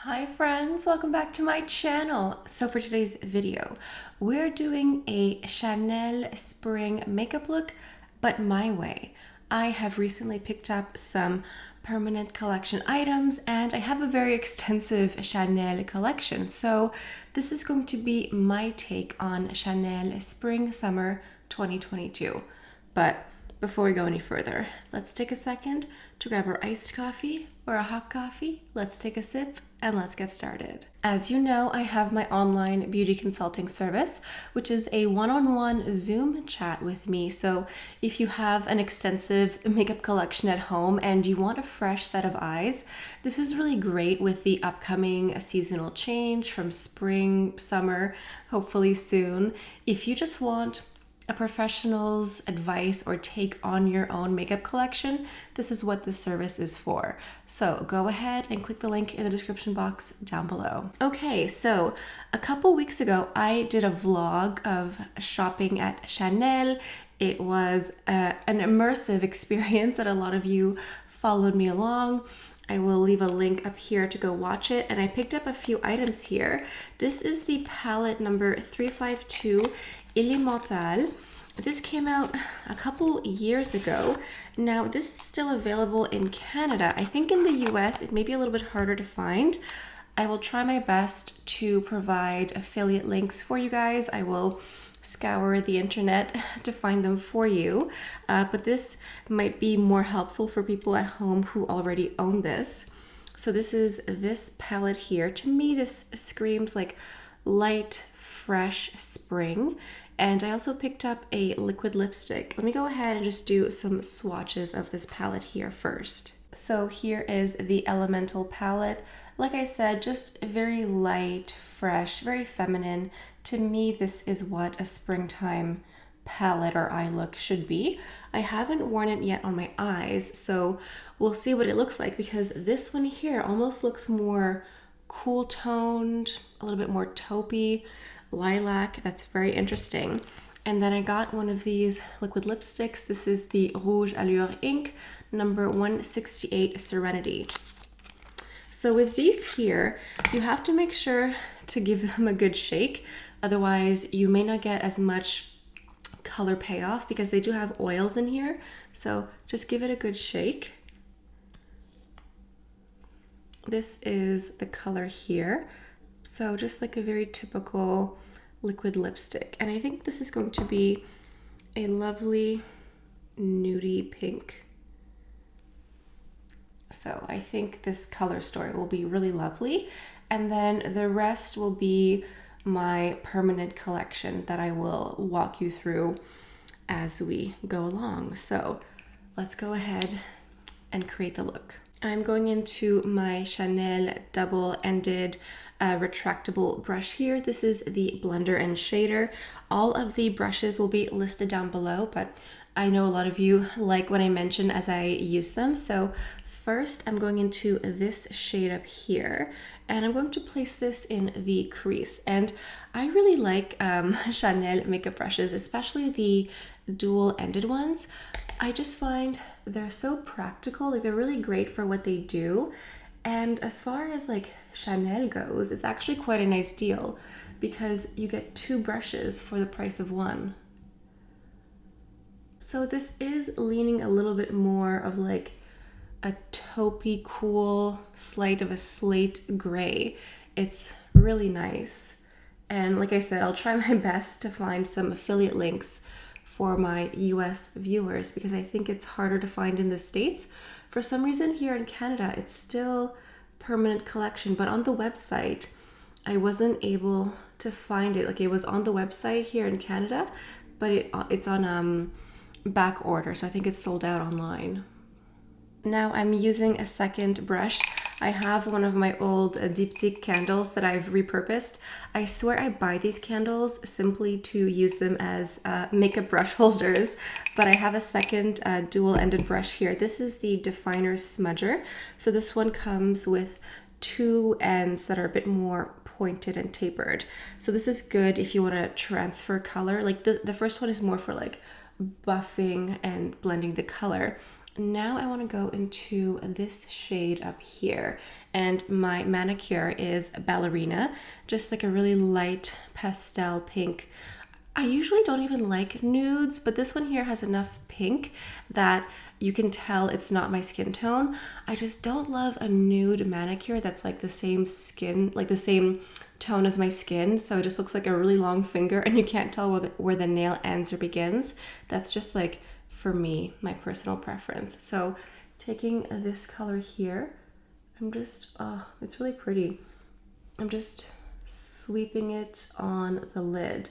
Hi friends, welcome back to my channel. So for today's video, we're doing a Chanel spring makeup look, but my way. I have recently picked up some permanent collection items and I have a very extensive Chanel collection. So this is going to be my take on Chanel spring summer 2022. But before we go any further, let's take a second to grab our iced coffee or a hot coffee. Let's take a sip and let's get started. As you know, I have my online beauty consulting service, which is a one-on-one Zoom chat with me. So if you have an extensive makeup collection at home and you want a fresh set of eyes, this is really great with the upcoming seasonal change from spring, summer, hopefully soon. If you just want a professional's advice or take on your own makeup collection, this is what this service is for. So go ahead and click the link in the description box down below. Okay, so a couple weeks ago, I did a vlog of shopping at Chanel. It was an immersive experience that a lot of you followed me along. I will leave a link up here to go watch it. And I picked up a few items here. This is the palette number 352 Elemental. This came out a couple years ago. Now this is still available in Canada. I think in the US it may be a little bit harder to find. I will try my best to provide affiliate links for you guys. I will scour the internet to find them for you. But this might be more helpful for people at home who already own this. So this is this palette here. To me, this screams like light, fresh spring. And I also picked up a liquid lipstick. Let me go ahead and just do some swatches of this palette here first. So here is the Elemental palette. Like I said, just very light, fresh, very feminine. To me, this is what a springtime palette or eye look should be. I haven't worn it yet on my eyes, so we'll see what it looks like because this one here almost looks more cool toned, a little bit more taupey, lilac. That's very interesting. And then I got one of these liquid lipsticks. This is the Rouge Allure ink number 168 Serenity. So with these here, you have to make sure to give them a good shake. Otherwise, you may not get as much color payoff because they do have oils in here. So just give it a good shake. This is the color here. So just like a very typical liquid lipstick. And I think this is going to be a lovely nudie pink. So I think this color story will be really lovely. And then the rest will be my permanent collection that I will walk you through as we go along. So let's go ahead and create the look. I'm going into my Chanel double-ended retractable brush here. This is the blender and shader. All of the brushes will be listed down below, but I know a lot of you like what I mention as I use them. So first I'm going into this shade up here and I'm going to place this in the crease. And I really like Chanel makeup brushes, especially the dual-ended ones. I just find they're so practical, like they're really great for what they do. And as far as like Chanel goes, it's actually quite a nice deal because you get two brushes for the price of one. So this is leaning a little bit more of like a taupey, cool, slight of a slate gray. It's really nice. And like I said, I'll try my best to find some affiliate links for my US viewers because I think it's harder to find in the States. For some reason here in Canada, it's still permanent collection, but on the website, I wasn't able to find it. Like it was on the website here in Canada, but it's on back order, so I think it's sold out online. Now I'm using a second brush. I have one of my old diptyque candles that I've repurposed. I swear I buy these candles simply to use them as makeup brush holders, but I have a second dual-ended brush here. This is the Definer Smudger. So this one comes with two ends that are a bit more pointed and tapered. So this is good if you want to transfer color. Like the first one is more for like buffing and blending the color. Now I want to go into this shade up here, and my manicure is Ballerina, just like a really light pastel pink. I usually don't even like nudes, but this one here has enough pink that you can tell it's not my skin tone. I just don't love a nude manicure that's like the same skin, like the same tone as my skin, so it just looks like a really long finger and you can't tell where the nail ends or begins. That's just like, for me, my personal preference. So taking this color here, I'm just, oh, it's really pretty. I'm just sweeping it on the lid.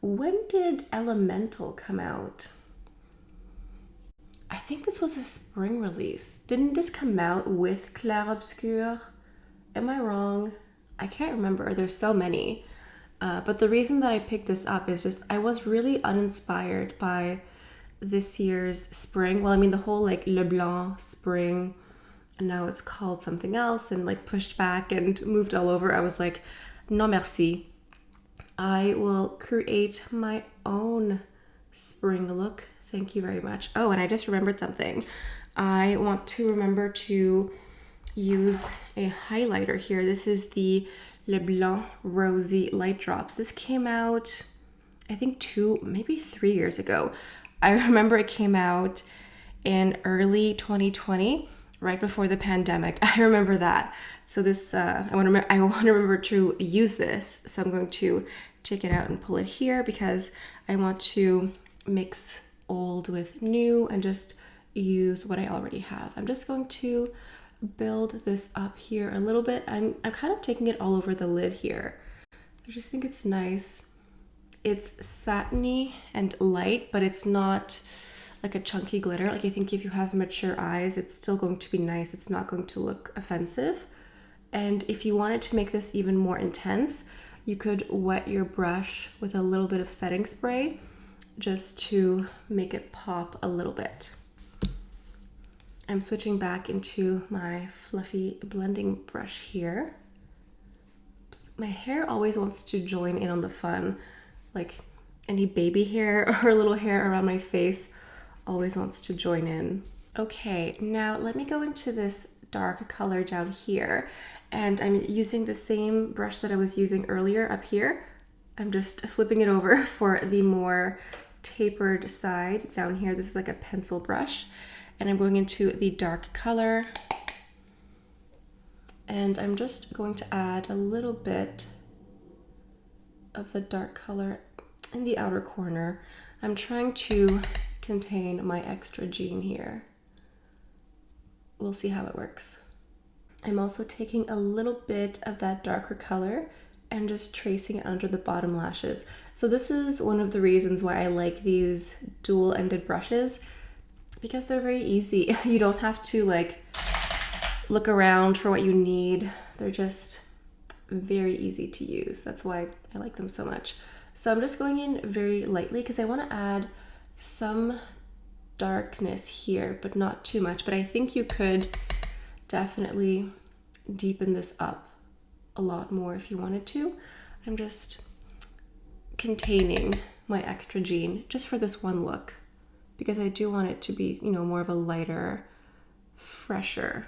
When did Elemental come out? I think this was a spring release. Didn't this come out with Clair Obscur? Am I wrong? I can't remember. There's so many. But the reason that I picked this up is just I was really uninspired by this year's spring. Well, I mean the whole like Le Blanc spring, and now it's called something else and like pushed back and moved all over. I was like, no merci. I will create my own spring look. Thank you very much. Oh, and I just remembered something. I want to remember to use a highlighter here. This is the Le Blanc Rosy Light Drops. This came out, I think 2, maybe 3 years ago. I remember it came out in early 2020, right before the pandemic. I remember that. So this, I want to remember to use this. So I'm going to take it out and pull it here because I want to mix old with new and just use what I already have. I'm just going to build this up here a little bit. I'm kind of taking it all over the lid here. I just think it's nice. It's satiny and light, but it's not like a chunky glitter. Like I think if you have mature eyes, it's still going to be nice. It's not going to look offensive. And if you wanted to make this even more intense, you could wet your brush with a little bit of setting spray just to make it pop a little bit. I'm switching back into my fluffy blending brush here. My hair always wants to join in on the fun. Like any baby hair or little hair around my face always wants to join in. Okay, now let me go into this dark color down here. And I'm using the same brush that I was using earlier up here. I'm just flipping it over for the more tapered side down here. This is like a pencil brush. And I'm going into the dark color. And I'm just going to add a little bit of the dark color in the outer corner. I'm trying to contain my extra jean here. We'll see how it works. I'm also taking a little bit of that darker color and just tracing it under the bottom lashes. So this is one of the reasons why I like these dual-ended brushes, because they're very easy. You don't have to like look around for what you need. They're just very easy to use. That's why I like them so much. So I'm just going in very lightly because I want to add some darkness here, but not too much. But I think you could definitely deepen this up a lot more if you wanted to. I'm just containing my extra jean just for this one look because I do want it to be, you know, more of a lighter, fresher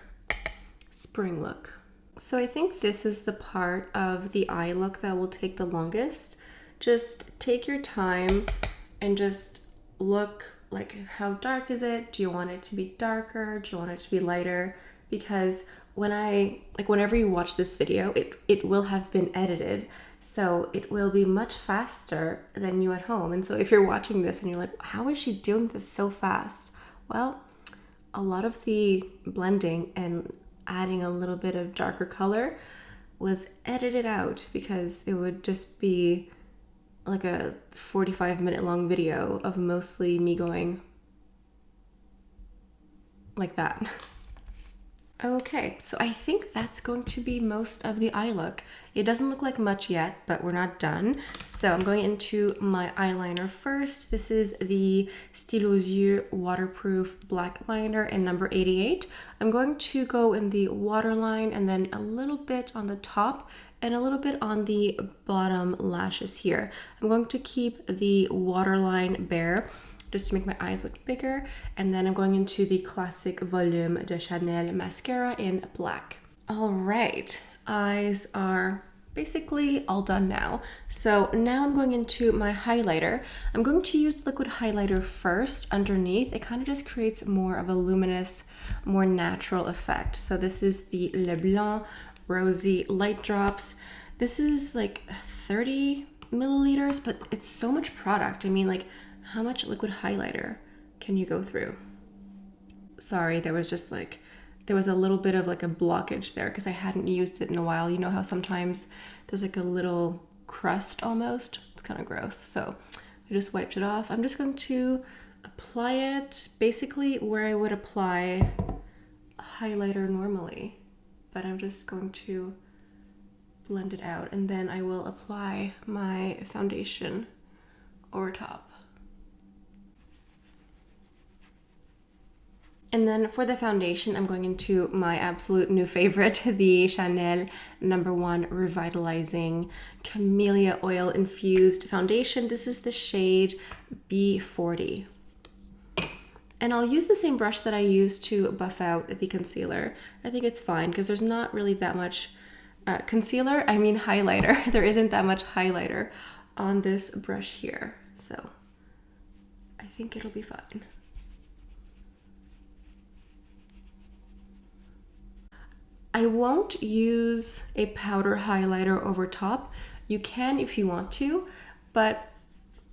spring look. So I think this is the part of the eye look that will take the longest. Just take your time and just look like, how dark is it? Do you want it to be darker? Do you want it to be lighter? Because whenever you watch this video, it will have been edited. So it will be much faster than you at home. And so if you're watching this and you're like, how is she doing this so fast? Well, a lot of the blending and adding a little bit of darker color was edited out because it would just be like a 45-minute long video of mostly me going like that. Okay, so I think that's going to be most of the eye look. It doesn't look like much yet, but we're not done. So I'm going into my eyeliner first. This is the Stylo Yeux waterproof black liner in number 88. I'm going to go in the waterline and then a little bit on the top and a little bit on the bottom lashes here. I'm going to keep the waterline bare just to make my eyes look bigger. And then I'm going into the classic Volume de Chanel mascara in black. All right, eyes are basically all done now. So now I'm going into my highlighter. I'm going to use liquid highlighter first underneath. It kind of just creates more of a luminous, more natural effect. So this is the Le Blanc Rosy Light Drops. This is like 30 milliliters, but it's so much product. I mean, like, how much liquid highlighter can you go through? Sorry, there was a little bit of like a blockage there because I hadn't used it in a while. You know how sometimes there's like a little crust almost? It's kind of gross. So I just wiped it off. I'm just going to apply it basically where I would apply a highlighter normally, but I'm just going to blend it out, and then I will apply my foundation over top. And then for the foundation, I'm going into my absolute new favorite, the Chanel No1 Revitalizing Camellia Oil Infused Foundation. This is the shade B40. And I'll use the same brush that I used to buff out the concealer. I think it's fine because there's not really that much highlighter. There isn't that much highlighter on this brush here. So I think it'll be fine. I won't use a powder highlighter over top. You can if you want to, but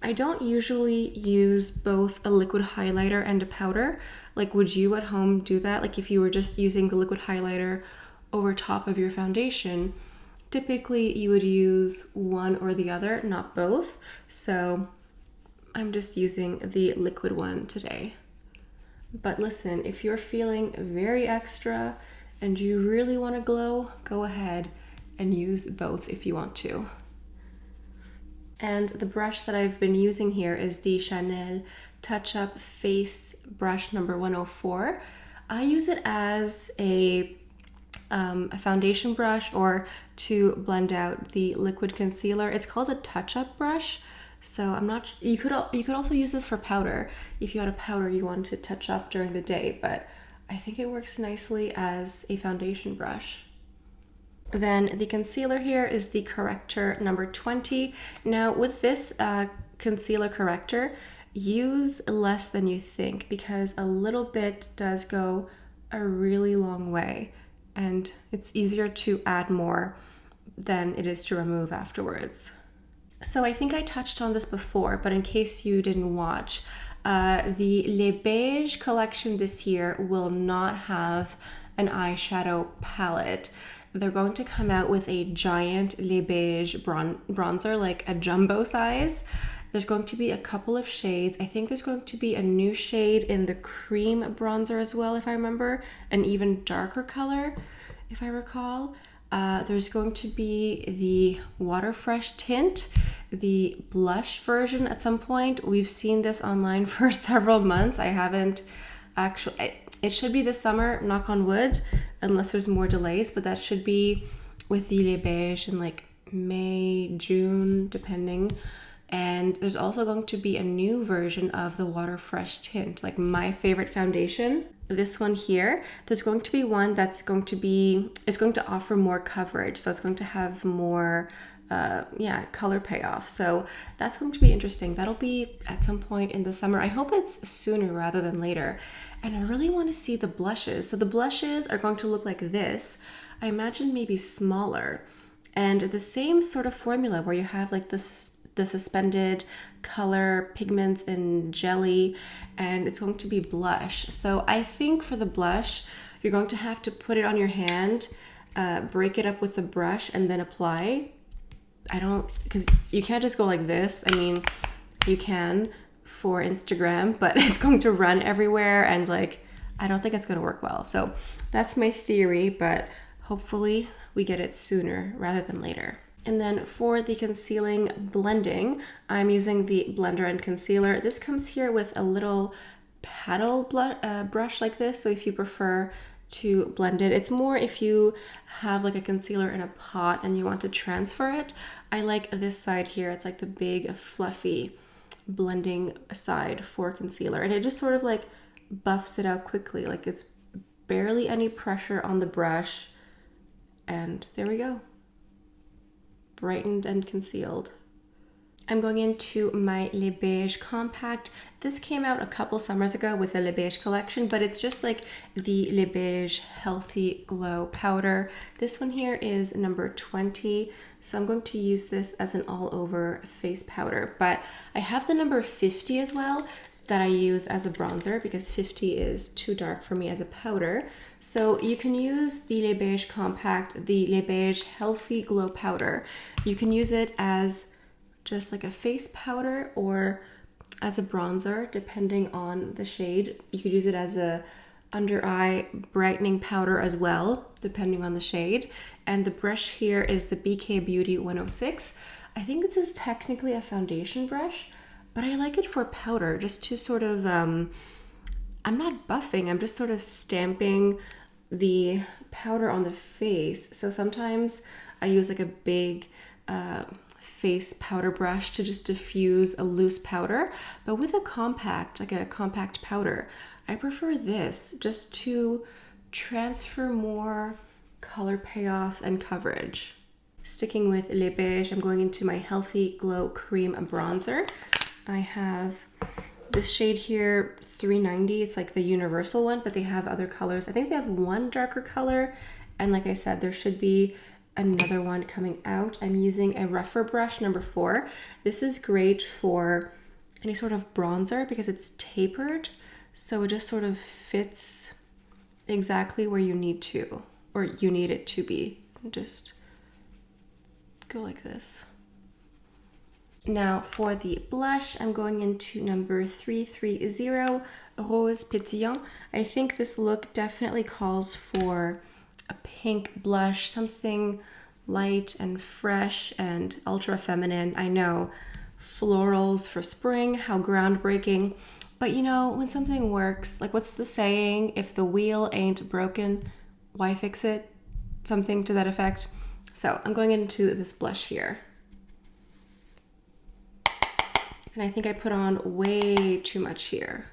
I don't usually use both a liquid highlighter and a powder. Like, would you at home do that? Like if you were just using the liquid highlighter over top of your foundation, typically you would use one or the other, not both. So I'm just using the liquid one today. But listen, if you're feeling very extra and you really want to glow, go ahead and use both if you want to. And the brush that I've been using here is the Chanel Touch Up Face Brush number 104. I use it as a foundation brush or to blend out the liquid concealer. It's called a touch-up brush. So I'm not, you could also use this for powder if you had a powder you wanted to touch up during the day, but I think it works nicely as a foundation brush. Then the concealer here is the Corrector number 20. Now with this concealer corrector, use less than you think because a little bit does go a really long way, and it's easier to add more than it is to remove afterwards. So I think I touched on this before, but in case you didn't watch, the Les Beiges collection this year will not have an eyeshadow palette. They're going to come out with a giant Les Beiges bronzer, like a jumbo size. There's going to be a couple of shades. I think there's going to be a new shade in the cream bronzer as well, if I remember, an even darker color, if I recall. There's going to be the Water Fresh tint, the blush version at some point. We've seen this online for several months. I haven't actually, it should be this summer, knock on wood, unless there's more delays, but that should be with the Les Beiges in like May, June, depending. And there's also going to be a new version of the Water Fresh tint, like my favorite foundation. This one here, there's going to be one that's going to offer more coverage. So it's going to have more, color payoff. So that's going to be interesting. That'll be at some point in the summer. I hope it's sooner rather than later. And I really want to see the blushes. So the blushes are going to look like this. I imagine maybe smaller. And the same sort of formula where you have like this, the suspended color pigments and jelly, and it's going to be blush. So I think for the blush, you're going to have to put it on your hand, break it up with the brush, and then apply. Because you can't just go like this. I mean, you can for Instagram, but it's going to run everywhere, and like, I don't think it's going to work well. So that's my theory, but hopefully we get it sooner rather than later. And then for the concealing blending, I'm using the blender and concealer. This comes here with a little paddle brush like this. So if you prefer to blend it, it's more if you have like a concealer in a pot and you want to transfer it. I like this side here. It's like the big fluffy blending side for concealer, and it just sort of like buffs it out quickly. Like it's barely any pressure on the brush, and there we go. Brightened and concealed. I'm going into my Les Beiges compact. This came out a couple summers ago with the Les Beiges collection, but it's just like the Les Beiges Healthy Glow powder. This one here is number 20, so I'm going to use this as an all-over face powder. But I have the number 50 as well that I use as a bronzer because 50 is too dark for me as a powder. So you can use the Les Beiges compact, the Les Beiges Healthy Glow powder. You can use it as just like a face powder or as a bronzer, depending on the shade. You could use it as a under eye brightening powder as well, depending on the shade. And the brush here is the BK Beauty 106. I think this is technically a foundation brush, but I like it for powder, just to sort of, I'm not buffing, I'm just sort of stamping the powder on the face. So sometimes I use like a big, face powder brush to just diffuse a loose powder, but with a compact, like a compact powder, I prefer this just to transfer more color payoff and coverage. Sticking with Les Beiges, I'm going into my Healthy Glow Cream Bronzer. I have this shade here, 390. It's like the universal one, but they have other colors. I think they have one darker color, and like I said, there should be another one coming out. I'm using a Rephr Brush number 4. This is great for any sort of bronzer because it's tapered, so it just sort of fits exactly where you need to, or you need it to be. Just go like this. Now for the blush, I'm going into number 330, Rose Pétillant. I think this look definitely calls for a pink blush, something light and fresh and ultra feminine. I know, florals for spring, how groundbreaking. But you know, when something works, like what's the saying? If the wheel ain't broken, why fix it? Something to that effect. So I'm going into this blush here. And I think I put on way too much here.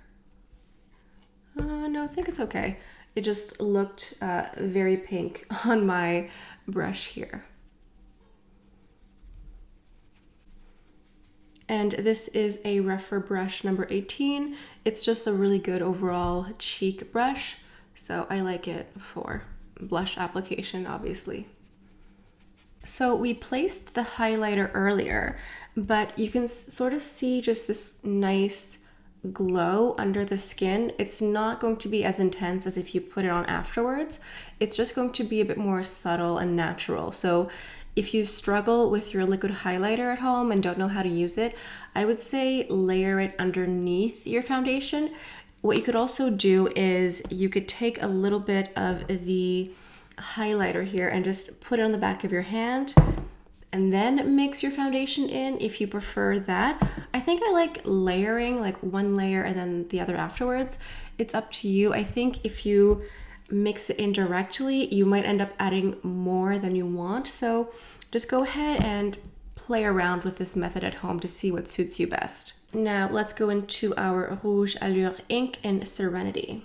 No, I think it's okay. It just looked very pink on my brush here. And this is a Rephr Brush number 18. It's just a really good overall cheek brush, so I like it for blush application, obviously. So we placed the highlighter earlier, but you can sort of see just this nice glow under the skin. It's not going to be as intense as if you put it on afterwards. It's just going to be a bit more subtle and natural. So if you struggle with your liquid highlighter at home and don't know how to use it, I would say layer it underneath your foundation. What you could also do is you could take a little bit of the highlighter here and just put it on the back of your hand and then mix your foundation in if you prefer that. I think I like layering, like one layer and then the other afterwards. It's up to you. I think if you mix it in directly, you might end up adding more than you want. So just go ahead and play around with this method at home to see what suits you best. Now let's go into our Rouge Allure ink in Serenity.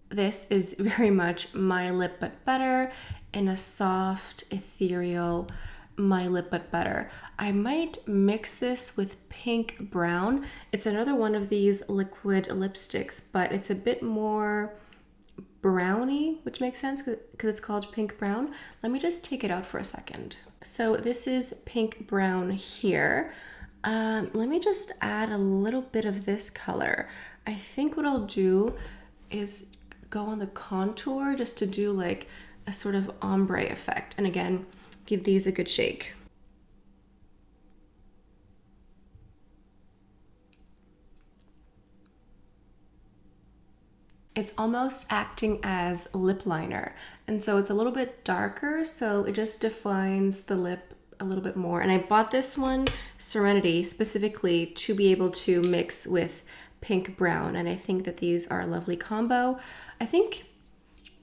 This is very much My Lip But Better in a soft, ethereal My Lip But Better. I might mix this with Pink Brown. It's another one of these liquid lipsticks, but it's a bit more browny, which makes sense because it's called Pink Brown. Let me just take it out for a second. So this is Pink Brown here. Let me just add a little bit of this color. I think what I'll do is go on the contour just to do like a sort of ombre effect. And again, give these a good shake. It's almost acting as lip liner. And so it's a little bit darker, so it just defines the lip a little bit more. And I bought this one, Serenity, specifically to be able to mix with Pink Brown. And I think that these are a lovely combo. I think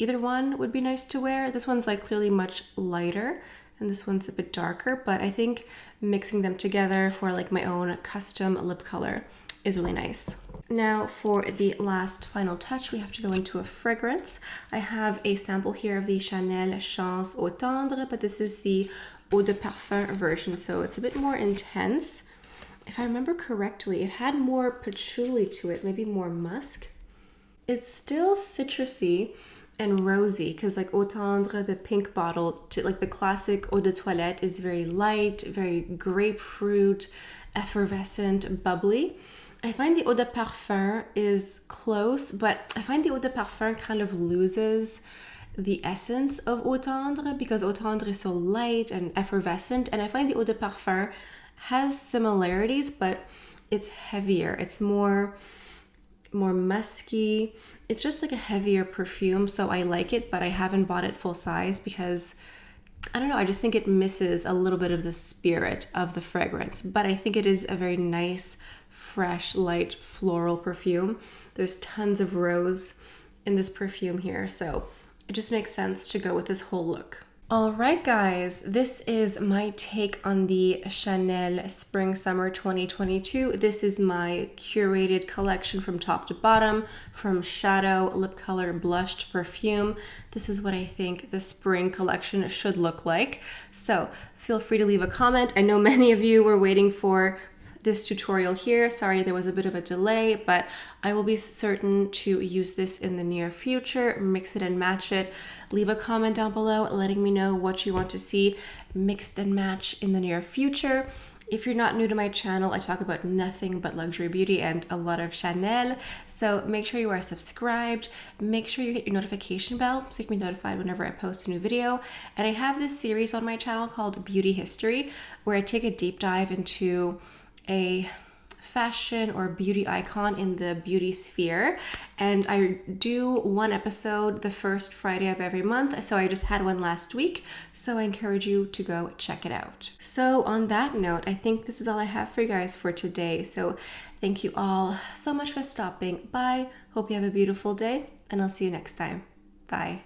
either one would be nice to wear. This one's like clearly much lighter and this one's a bit darker, but I think mixing them together for like my own custom lip color is really nice. Now for the last final touch, we have to go into a fragrance. I have a sample here of the Chanel Chance Eau Tendre, but this is the Eau de Parfum version, so it's a bit more intense. If I remember correctly, it had more patchouli to it, maybe more musk. It's still citrusy and rosy, because like Eau Tendre, the pink bottle, to like the classic Eau de Toilette, is very light, very grapefruit, effervescent, bubbly. I find the Eau de Parfum is close, but I find the Eau de Parfum kind of loses the essence of Eau Tendre, because Eau Tendre is so light and effervescent, and I find the Eau de Parfum has similarities, but it's heavier. It's more musky. It's just like a heavier perfume, so I like it, but I haven't bought it full size because I don't know, I just think it misses a little bit of the spirit of the fragrance. But I think it is a very nice, fresh, light floral perfume. There's tons of rose in this perfume here, so it just makes sense to go with this whole look. Alright guys, this is my take on the Chanel Spring Summer 2022. This is my curated collection from top to bottom, from shadow, lip color, blush to perfume. This is what I think the spring collection should look like. So feel free to leave a comment. I know many of you were waiting for this tutorial here. Sorry, there was a bit of a delay, but I will be certain to use this in the near future, mix it and match it. Leave a comment down below letting me know what you want to see mixed and match in the near future. If you're not new to my channel, I talk about nothing but luxury beauty and a lot of Chanel. So make sure you are subscribed. Make sure you hit your notification bell so you can be notified whenever I post a new video. And I have this series on my channel called Beauty History, where I take a deep dive into a fashion or beauty icon in the beauty sphere, and I do one episode the first Friday of every month. So I just had one last week, so I encourage you to go check it out. So on that note, I think this is all I have for you guys for today. So thank you all so much for stopping by. Hope you have a beautiful day, and I'll see you next time. Bye.